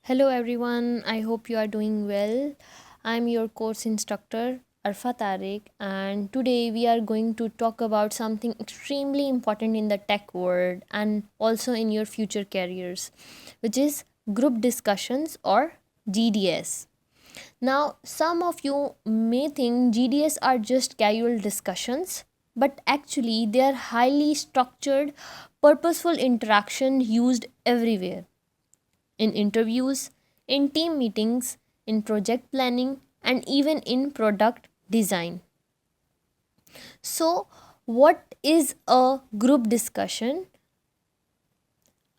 Hello everyone, I hope you are doing well. I'm your course instructor Arfa Tariq, and today we are going to talk about something extremely important in the tech world and also in your future careers, which is group discussions or GDS. Now, some of you may think GDS are just casual discussions, but actually they are highly structured, purposeful interaction used everywhere in interviews, in team meetings, in project planning, and even in product design. So, what is a group discussion?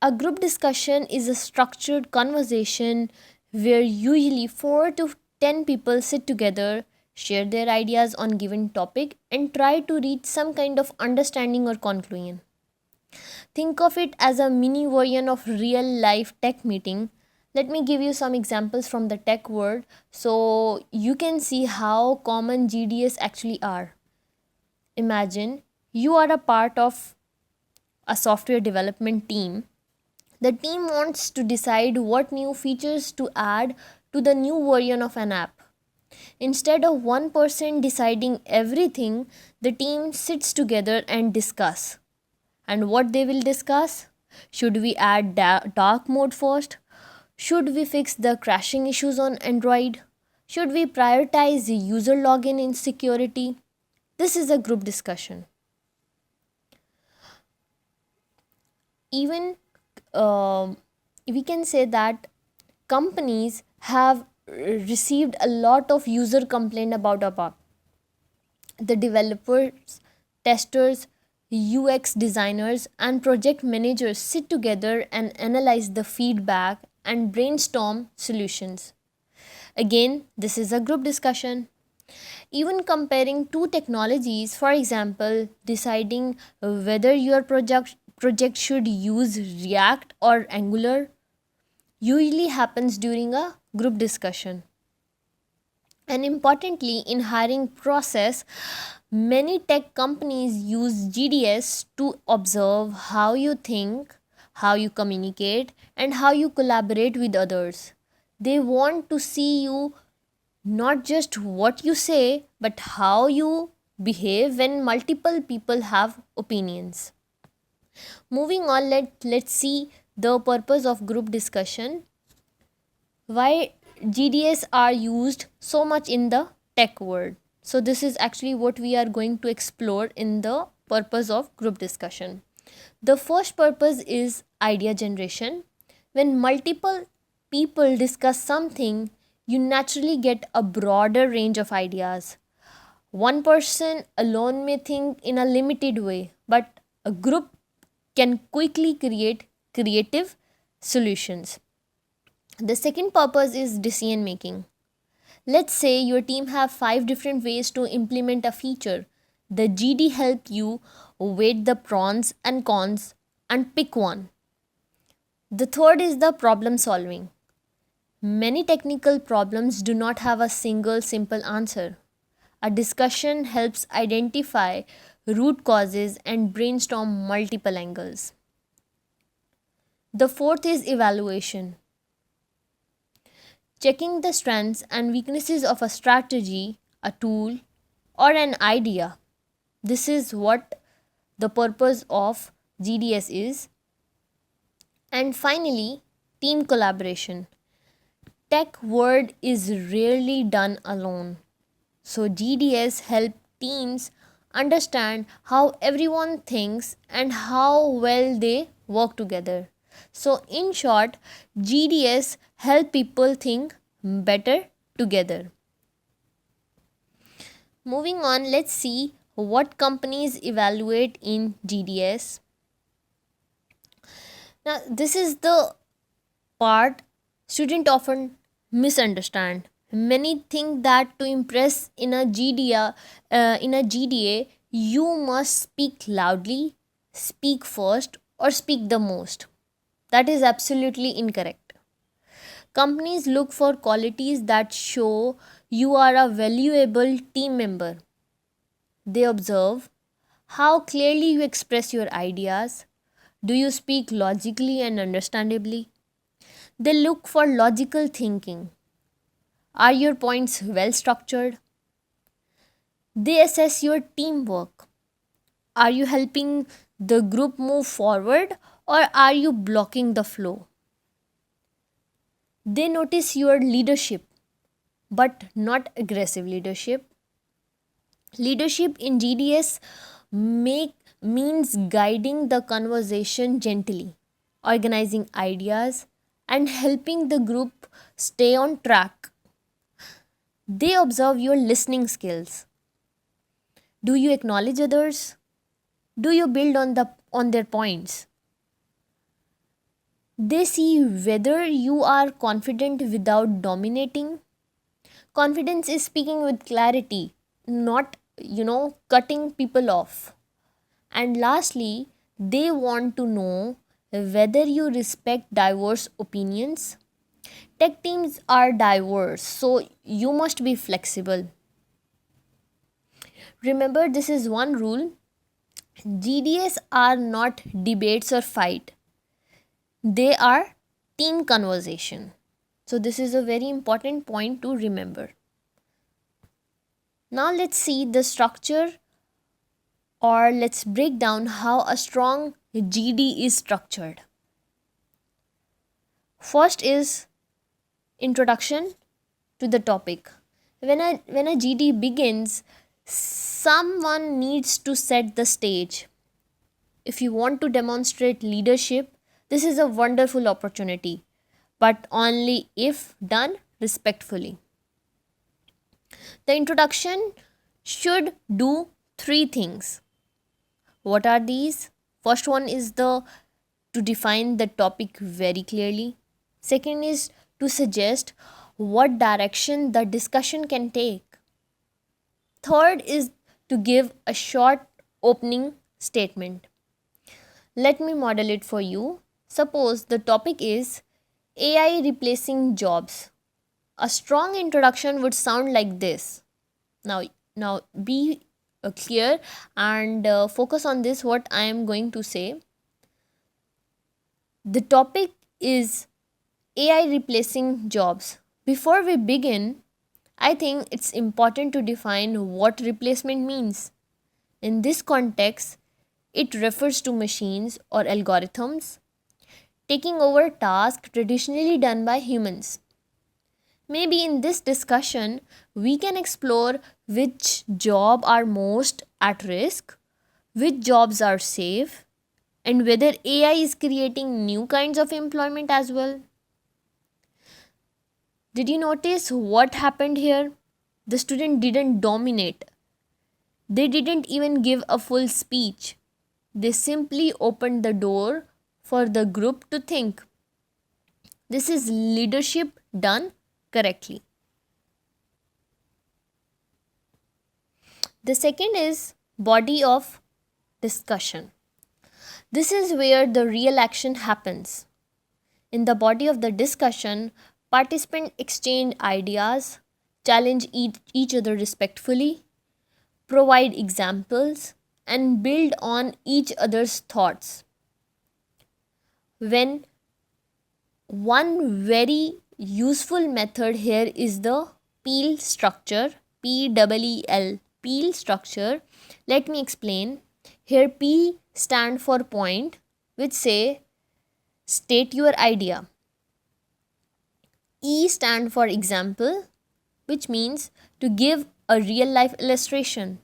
A group discussion is a structured conversation where usually 4 to 10 people sit together, share their ideas on given topic and try to reach some kind of understanding or conclusion. Think of it as a mini version of real life tech meeting. Let me give you some examples from the tech world so you can see how common GDS actually are. Imagine you are a part of a software development team. The team wants to decide what new features to add to the new version of an app. Instead of one person deciding everything, the team sits together and discuss. And what they will discuss? Should we add dark mode first? Should we fix the crashing issues on Android? Should we prioritize the user login in security? This is a group discussion. Even we can say that companies have received a lot of user complaint about our app. The developers, testers, UX designers, and project managers sit together and analyze the feedback and brainstorm solutions. Again, this is a group discussion. Even comparing two technologies, for example, deciding whether your project should use React or Angular, usually happens during a group discussion. And importantly, in hiring process, many tech companies use GDS to observe how you think, how you communicate, and how you collaborate with others. They want to see you not just what you say, but how you behave when multiple people have opinions. Moving on, let's see the purpose of group discussion. Why GDS are used so much in the tech world. So this is actually what we are going to explore in the purpose of group discussion. The first purpose is idea generation. When multiple people discuss something, you naturally get a broader range of ideas. One person alone may think in a limited way, but a group can quickly create creative solutions. The second purpose is decision making. Let's say your team have 5 different ways to implement a feature. The GD help you weight the pros and cons and pick one. The third is the problem solving. Many technical problems do not have a single simple answer. A discussion helps identify root causes and brainstorm multiple angles. The fourth is evaluation. Checking the strengths and weaknesses of a strategy, a tool, or an idea. This is what the purpose of GDS is. And finally, team collaboration. Tech work is rarely done alone. So GDS help teams understand how everyone thinks and how well they work together. So in short, GDS help people think better together. Moving on, let's see what companies evaluate in GDS. Now, this is the part students often misunderstand. Many think that to impress in a GDA, you must speak loudly, speak first, or speak the most. That is absolutely incorrect. Companies look for qualities that show you are a valuable team member. They observe how clearly you express your ideas. Do you speak logically and understandably? They look for logical thinking. Are your points well structured? They assess your teamwork. Are you helping the group move forward or are you blocking the flow? They notice your leadership, but not aggressive leadership. Leadership in GDS make means guiding the conversation gently, organizing ideas, and helping the group stay on track. They observe your listening skills. Do you acknowledge others? Do you build on their points? They see whether you are confident without dominating. Confidence is speaking with clarity, not cutting people off. And lastly, they want to know whether you respect diverse opinions. Tech teams are diverse, so you must be flexible. Remember, this is one rule: GDS are not debates or fight, they are team conversation. So, this is a very important point to remember. Now, let's see the structure, or let's break down how a strong GD is structured. First is introduction to the topic. When a GD begins, someone needs to set the stage. If you want to demonstrate leadership, this is a wonderful opportunity, but only if done respectfully. The introduction should do three things. What are these? First one is the to define the topic very clearly. Second is to suggest what direction the discussion can take. Third is to give a short opening statement. Let me model it for you. Suppose the topic is AI replacing jobs. A strong introduction would sound like this. Now be clear and focus on this what I am going to say. The topic is AI replacing jobs. Before we begin, I think it's important to define what replacement means. In this context, it refers to machines or algorithms taking over tasks traditionally done by humans. Maybe in this discussion, we can explore which jobs are most at risk, which jobs are safe, and whether AI is creating new kinds of employment as well. Did you notice what happened here? The student didn't dominate. They didn't even give a full speech. They simply opened the door for the group to think. This is leadership done correctly. The second is body of discussion. This is where the real action happens. In the body of the discussion, participants exchange ideas, challenge each other respectfully, provide examples, and build on each other's thoughts. When one very useful method here is the peel structure, PEEL, peel structure. Let me explain. Here P stand for point, which say state your idea. E stand for example, which means to give a real life illustration.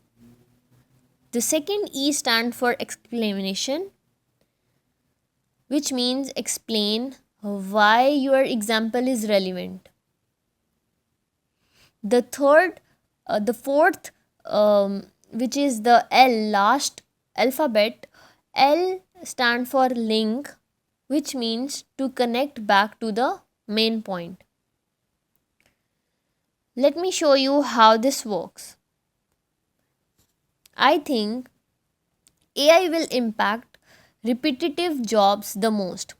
The second E stand for explanation, which means explain why your example is relevant. The fourth, which is the L last alphabet, L stand for link, which means to connect back to the main point. Let me show you how this works. I think AI will impact repetitive jobs the most.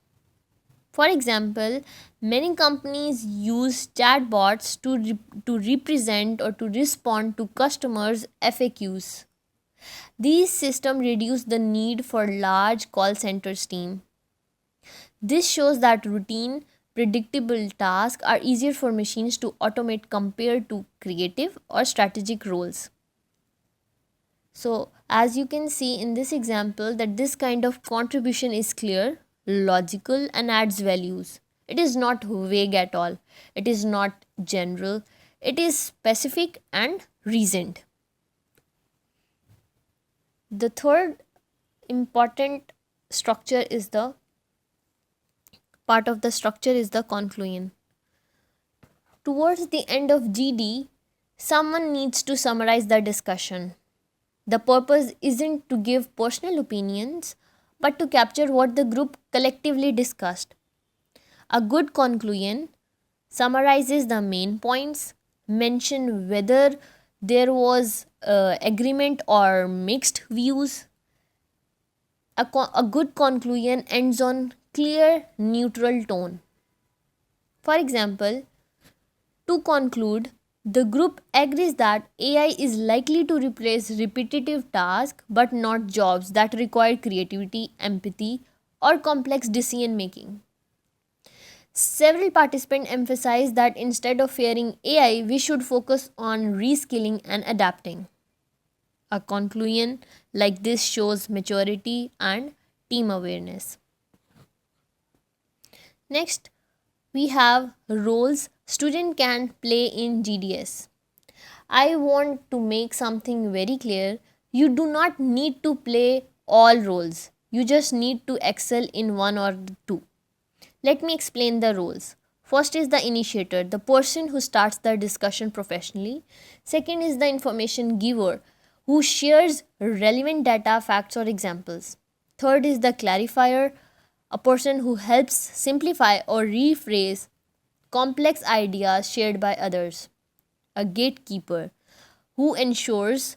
For example, many companies use chatbots to represent or to respond to customers' FAQs. These systems reduce the need for large call centers team. This shows that routine predictable tasks are easier for machines to automate compared to creative or strategic roles. So, as you can see in this example, that this kind of contribution is clear, logical, and adds values. It is not vague at all. It is not general. It is specific and reasoned. The third important structure is the part of the structure is the conclusion. Towards the end of GD, someone needs to summarize the discussion. The purpose isn't to give personal opinions, but to capture what the group collectively discussed. A good conclusion summarizes the main points, mention whether there was agreement or mixed views. A good conclusion ends on clear, neutral tone. For example, to conclude, the group agrees that AI is likely to replace repetitive tasks but not jobs that require creativity, empathy, or complex decision making. Several participants emphasize that instead of fearing AI, we should focus on reskilling and adapting. A conclusion like this shows maturity and team awareness. Next, we have roles student can play in GDS. I want to make something very clear. You do not need to play all roles. You just need to excel in one or two. Let me explain the roles. First is the initiator, the person who starts the discussion professionally. Second is the information giver, who shares relevant data, facts, or examples. Third is the clarifier, a person who helps simplify or rephrase complex ideas shared by others. A gatekeeper, who ensures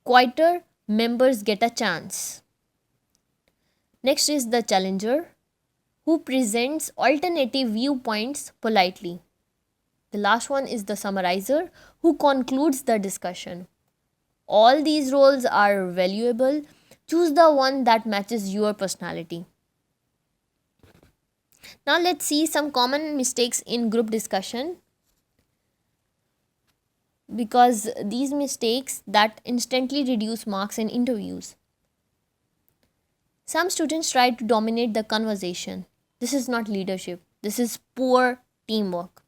quieter members get a chance. Next is the challenger, who presents alternative viewpoints politely. The last one is the summarizer, who concludes the discussion. All these roles are valuable. Choose the one that matches your personality. Now let's see some common mistakes in group discussion, because these mistakes that instantly reduce marks in interviews. Some students try to dominate the conversation. This is not leadership. This is poor teamwork.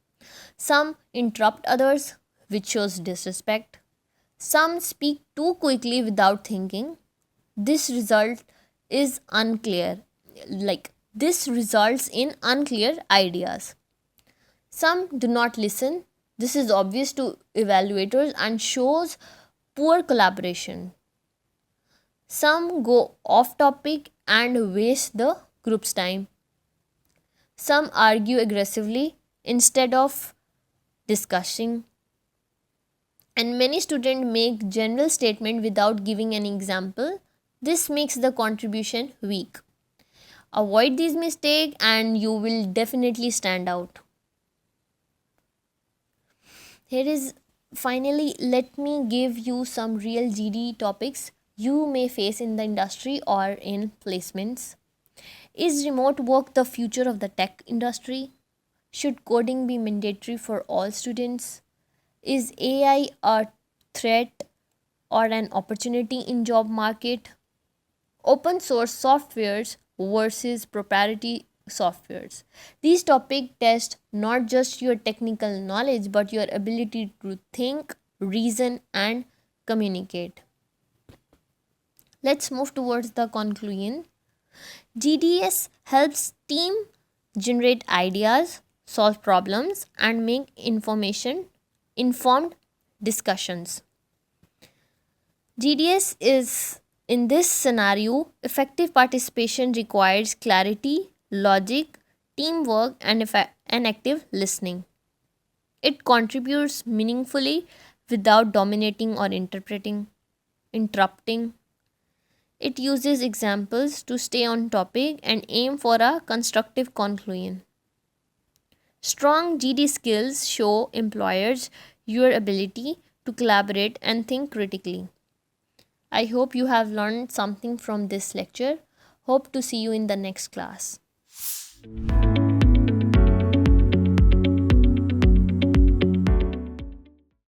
Some interrupt others, which shows disrespect. Some speak too quickly without thinking. This result is unclear. This results in unclear ideas. Some do not listen. This is obvious to evaluators and shows poor collaboration. Some go off topic and waste the group's time. Some argue aggressively instead of discussing. And many students make general statement without giving an example. This makes the contribution weak. Avoid these mistakes and you will definitely stand out. Here is finally, let me give you some real GD topics you may face in the industry or in placements. Is remote work the future of the tech industry? Should coding be mandatory for all students? Is AI a threat or an opportunity in job market? Open source softwares versus proprietary softwares. These topics test not just your technical knowledge but your ability to think, reason, and communicate. Let's move towards the conclusion. GDS helps team generate ideas, solve problems, and make informed discussions. GDS is, in this scenario, effective participation requires clarity, logic, teamwork, and active listening. It contributes meaningfully without dominating or interrupting. It uses examples to stay on topic and aim for a constructive conclusion. Strong GD skills show employers your ability to collaborate and think critically. I hope you have learned something from this lecture. Hope to see you in the next class.